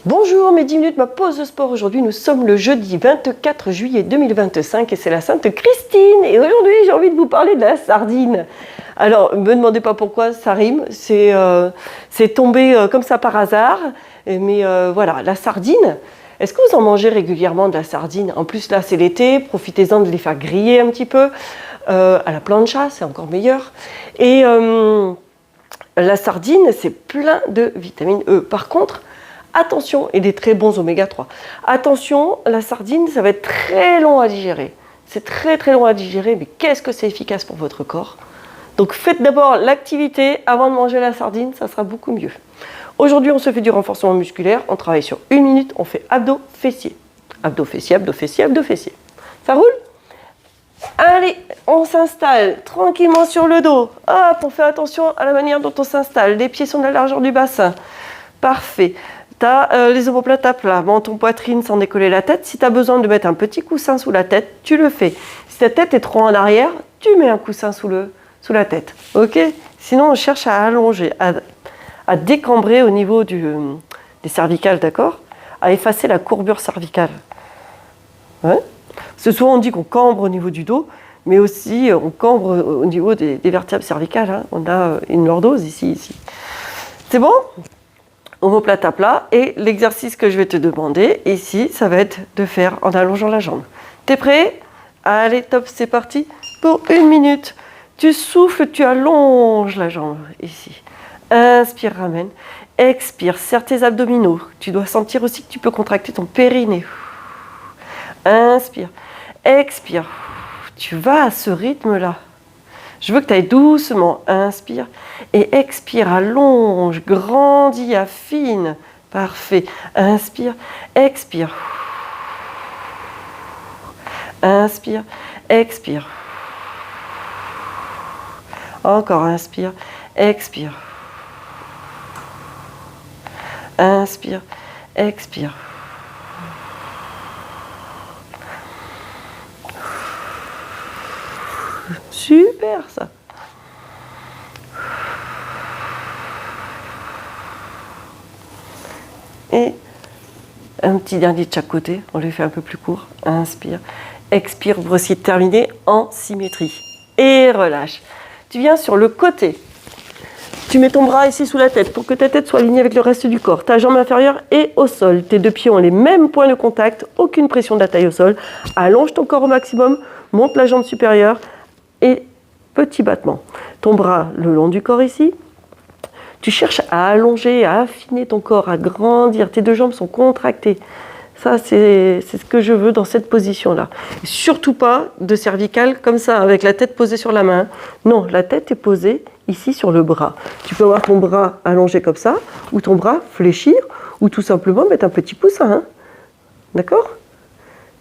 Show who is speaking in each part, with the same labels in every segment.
Speaker 1: Bonjour, mes 10 minutes, ma pause de sport. Aujourd'hui, nous sommes le jeudi 24 juillet 2025 et c'est la Sainte Christine. Et aujourd'hui, j'ai envie de vous parler de la sardine. Alors, ne me demandez pas pourquoi, ça rime. C'est tombé comme ça par hasard. Mais voilà, la sardine. Est-ce que vous en mangez régulièrement de la sardine? En plus, là, c'est l'été. Profitez-en de les faire griller un petit peu. À la plancha, c'est encore meilleur. Et la sardine, c'est plein de vitamine E. Par contre, attention, et des très bons oméga 3. Attention, la sardine, ça va être très long à digérer. C'est très très long à digérer, mais qu'est-ce que c'est efficace pour votre corps? Donc faites d'abord l'activité avant de manger la sardine, ça sera beaucoup mieux. Aujourd'hui, on se fait du renforcement musculaire, on travaille sur 1 minute, on fait abdos fessiers. Abdos fessiers, abdos fessiers, abdos fessiers. Ça roule? Allez, on s'installe tranquillement sur le dos. Hop, on fait attention à la manière dont on s'installe. Les pieds sont de la largeur du bassin. Parfait. Tu as les omoplates à plat, menton, poitrine sans décoller la tête. Si tu as besoin de mettre un petit coussin sous la tête, tu le fais. Si ta tête est trop en arrière, tu mets un coussin sous la tête. Ok? Sinon, on cherche à allonger, à décambrer au niveau des cervicales, d'accord? À effacer la courbure cervicale. Ouais? Parce que souvent, on dit qu'on cambre au niveau du dos, mais aussi on cambre au niveau des vertèbres cervicales. Hein. On a une lordose ici. C'est bon? Omoplate à plat, et l'exercice que je vais te demander ici, ça va être de faire en allongeant la jambe. T'es prêt? Allez, top, c'est parti pour 1 minute. Tu souffles, tu allonges la jambe ici. Inspire, ramène. Expire, serre tes abdominaux. Tu dois sentir aussi que tu peux contracter ton périnée. Inspire, expire. Tu vas à ce rythme-là. Je veux que tu ailles doucement, inspire et expire, allonge, grandis, affine. Parfait. Inspire, expire. Inspire, expire. Encore, inspire, expire. Inspire, expire. Super ça. Et un petit dernier de chaque côté, on les fait un peu plus court. Inspire, expire, pour essayer de terminer en symétrie. Et relâche. Tu viens sur le côté. Tu mets ton bras ici sous la tête pour que ta tête soit alignée avec le reste du corps. Ta jambe inférieure est au sol. Tes deux pieds ont les mêmes points de contact. Aucune pression de la taille au sol. Allonge ton corps au maximum. Monte la jambe supérieure. Et petit battement. Ton bras le long du corps ici. Tu cherches à allonger, à affiner ton corps, à grandir. Tes deux jambes sont contractées. Ça, c'est ce que je veux dans cette position-là. Surtout pas de cervicale comme ça, avec la tête posée sur la main. Non, la tête est posée ici sur le bras. Tu peux avoir ton bras allongé comme ça, ou ton bras fléchir, ou tout simplement mettre un petit poussin. Hein. D'accord?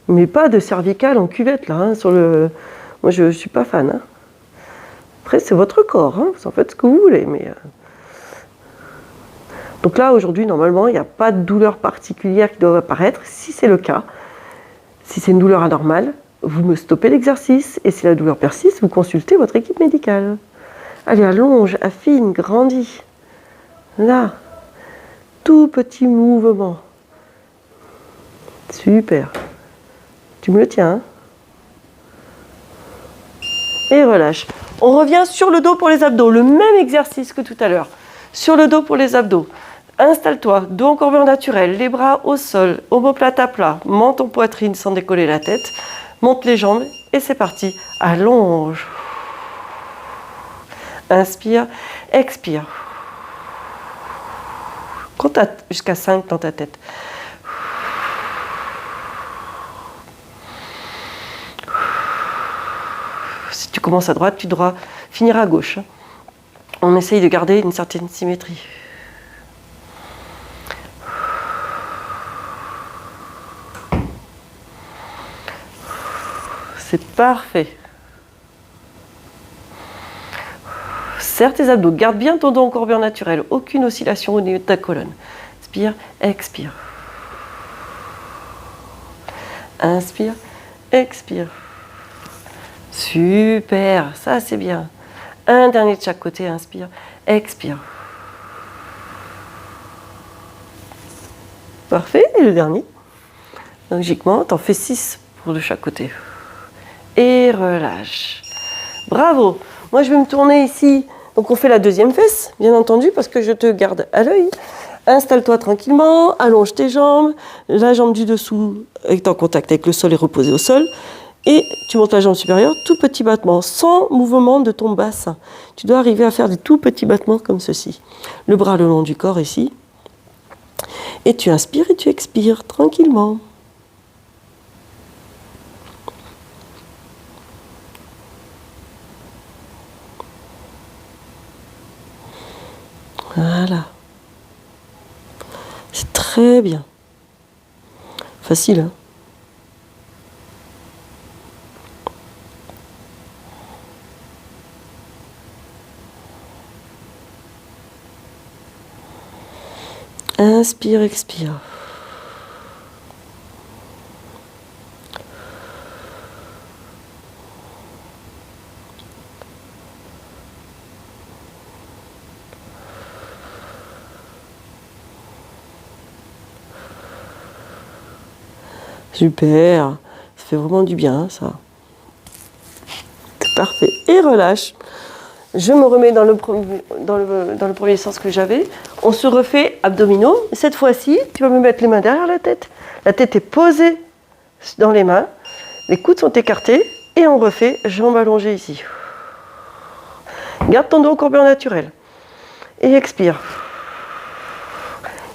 Speaker 1: Mais pas de cervicale en cuvette, là, hein, sur le... Moi, je ne suis pas fan. Hein. Après, c'est votre corps. Hein. Vous en faites ce que vous voulez. Mais donc là, aujourd'hui, normalement, il n'y a pas de douleur particulière qui doit apparaître. Si c'est le cas, si c'est une douleur anormale, vous me stoppez l'exercice. Et si la douleur persiste, vous consultez votre équipe médicale. Allez, allonge, affine, grandis. Là, tout petit mouvement. Super. Tu me le tiens, hein? Et relâche. On revient sur le dos pour les abdos. Le même exercice que tout à l'heure. Sur le dos pour les abdos. Installe-toi, dos en courbure naturelle, les bras au sol, omoplate à plat, menton poitrine sans décoller la tête. Monte les jambes et c'est parti. Allonge. Inspire, expire. Compte jusqu'à 5 dans ta tête. Si tu commences à droite, tu dois finir à gauche. On essaye de garder une certaine symétrie. C'est parfait. Serre tes abdos, garde bien ton dos en courbure naturelle, aucune oscillation au niveau de ta colonne. Inspire, expire. Inspire, expire. Super, ça c'est bien. Un dernier de chaque côté, inspire, expire. Parfait. Et le dernier. Logiquement, tu en fais 6 pour de chaque côté. Et relâche. Bravo. Moi, je vais me tourner ici. Donc, on fait la deuxième fesse, bien entendu, parce que je te garde à l'œil. Installe-toi tranquillement, allonge tes jambes. La jambe du dessous est en contact avec le sol et reposée au sol. Et tu montes la jambe supérieure, tout petit battement, sans mouvement de ton bassin. Tu dois arriver à faire des tout petits battements comme ceci. Le bras le long du corps ici. Et tu inspires et tu expires tranquillement. Voilà. C'est très bien. Facile, hein? Inspire, expire. Super, ça fait vraiment du bien ça. C'est parfait. Et relâche. Je me remets dans le premier sens que j'avais. On se refait abdominaux. Cette fois-ci, tu vas me mettre les mains derrière la tête. La tête est posée dans les mains. Les coudes sont écartés. Et on refait jambes allongées ici. Garde ton dos courbé en naturel. Et expire.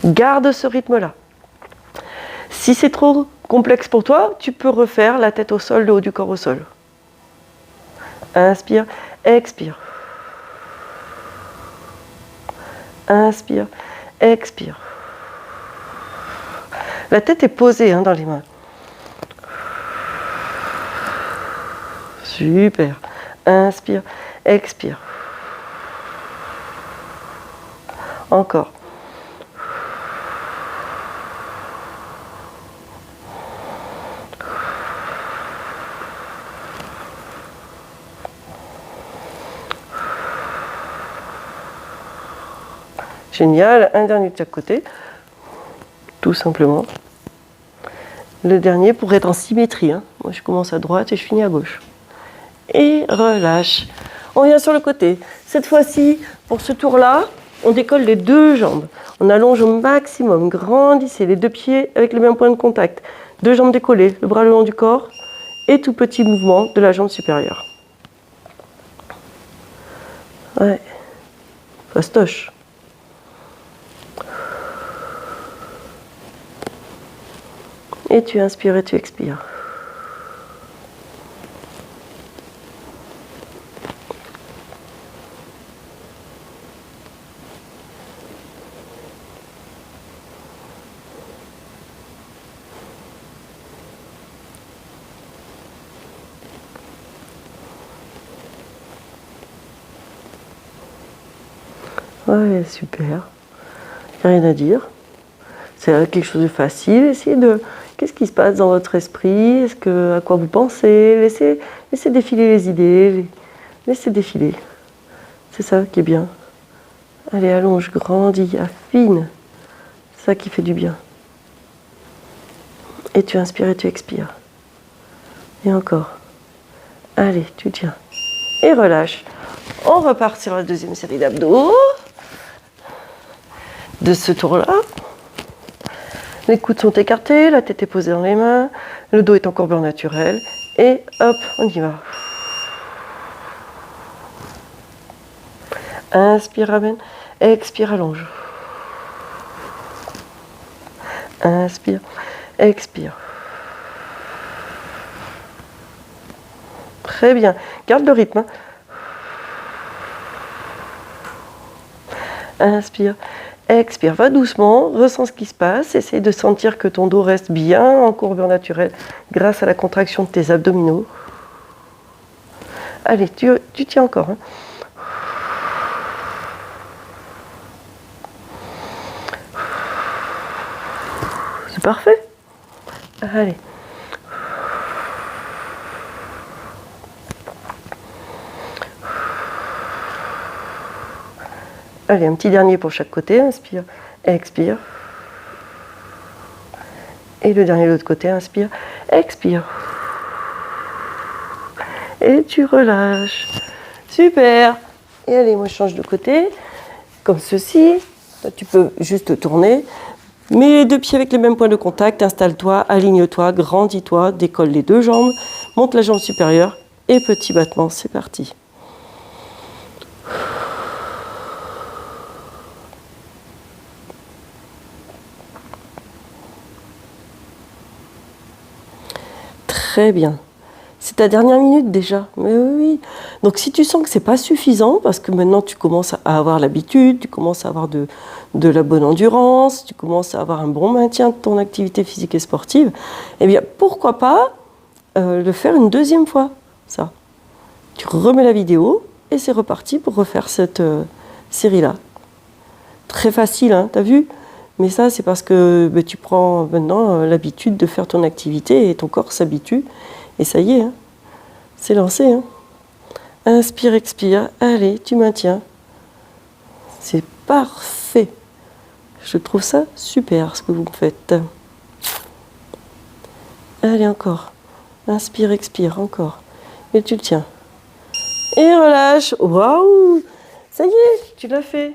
Speaker 1: Garde ce rythme-là. Si c'est trop complexe pour toi, tu peux refaire la tête au sol, le haut du corps au sol. Inspire, expire. Inspire, expire. La tête est posée dans les mains. Super. Inspire, expire. Encore. Génial, un dernier de chaque côté, tout simplement. Le dernier pour être en symétrie. Moi, je commence à droite et je finis à gauche. Et relâche. On vient sur le côté. Cette fois-ci, pour ce tour-là, on décolle les deux jambes. On allonge au maximum. Grandissez les deux pieds avec le même point de contact. Deux jambes décollées, le bras le long du corps et tout petit mouvement de la jambe supérieure. Ouais. Fastoche. Et tu inspires et tu expires. Ouais, super. Rien à dire. C'est quelque chose de facile. Essayez de... Qu'est-ce qui se passe dans votre esprit? À quoi vous pensez? Laissez défiler les idées. Laissez défiler. C'est ça qui est bien. Allez, allonge, grandis, affine. C'est ça qui fait du bien. Et tu inspires et tu expires. Et encore. Allez, tu tiens. Et relâche. On repart sur la deuxième série d'abdos. De ce tour-là. Les coudes sont écartés, la tête est posée dans les mains, le dos est en courbure naturelle. Et hop, on y va. Inspire, ramène. Expire, allonge. Inspire, expire. Très bien. Garde le rythme. Inspire, expire. Va doucement, ressens ce qui se passe. Essaye de sentir que ton dos reste bien en courbure naturelle grâce à la contraction de tes abdominaux. Allez, tu tiens encore. C'est parfait. Allez. Allez, un petit dernier pour chaque côté. Inspire, expire. Et le dernier de l'autre côté, inspire, expire. Et tu relâches. Super. Et allez, moi je change de côté, comme ceci. Là, tu peux juste tourner. Mets les deux pieds avec les mêmes points de contact, installe-toi, aligne-toi, grandis-toi, décolle les deux jambes, monte la jambe supérieure et petit battement, c'est parti. Très bien. C'est ta dernière minute déjà. Mais oui, oui. Donc si tu sens que c'est pas suffisant, parce que maintenant tu commences à avoir l'habitude, tu commences à avoir de la bonne endurance, tu commences à avoir un bon maintien de ton activité physique et sportive, eh bien pourquoi pas le faire une deuxième fois, ça. Tu remets la vidéo et c'est reparti pour refaire cette série-là. Très facile, hein, t'as vu? Mais ça, c'est parce que tu prends maintenant l'habitude de faire ton activité et ton corps s'habitue. Et ça y est, hein, c'est lancé. Hein. Inspire, expire. Allez, tu maintiens. C'est parfait. Je trouve ça super ce que vous faites. Allez, encore. Inspire, expire, encore. Et tu le tiens. Et relâche. Waouh! Ça y est, tu l'as fait.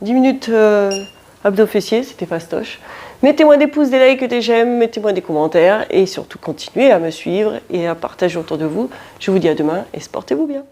Speaker 1: 10 minutes abdos fessiers, c'était fastoche. Mettez-moi des pouces, des likes, des j'aime, mettez-moi des commentaires et surtout continuez à me suivre et à partager autour de vous. Je vous dis à demain et sportez-vous bien.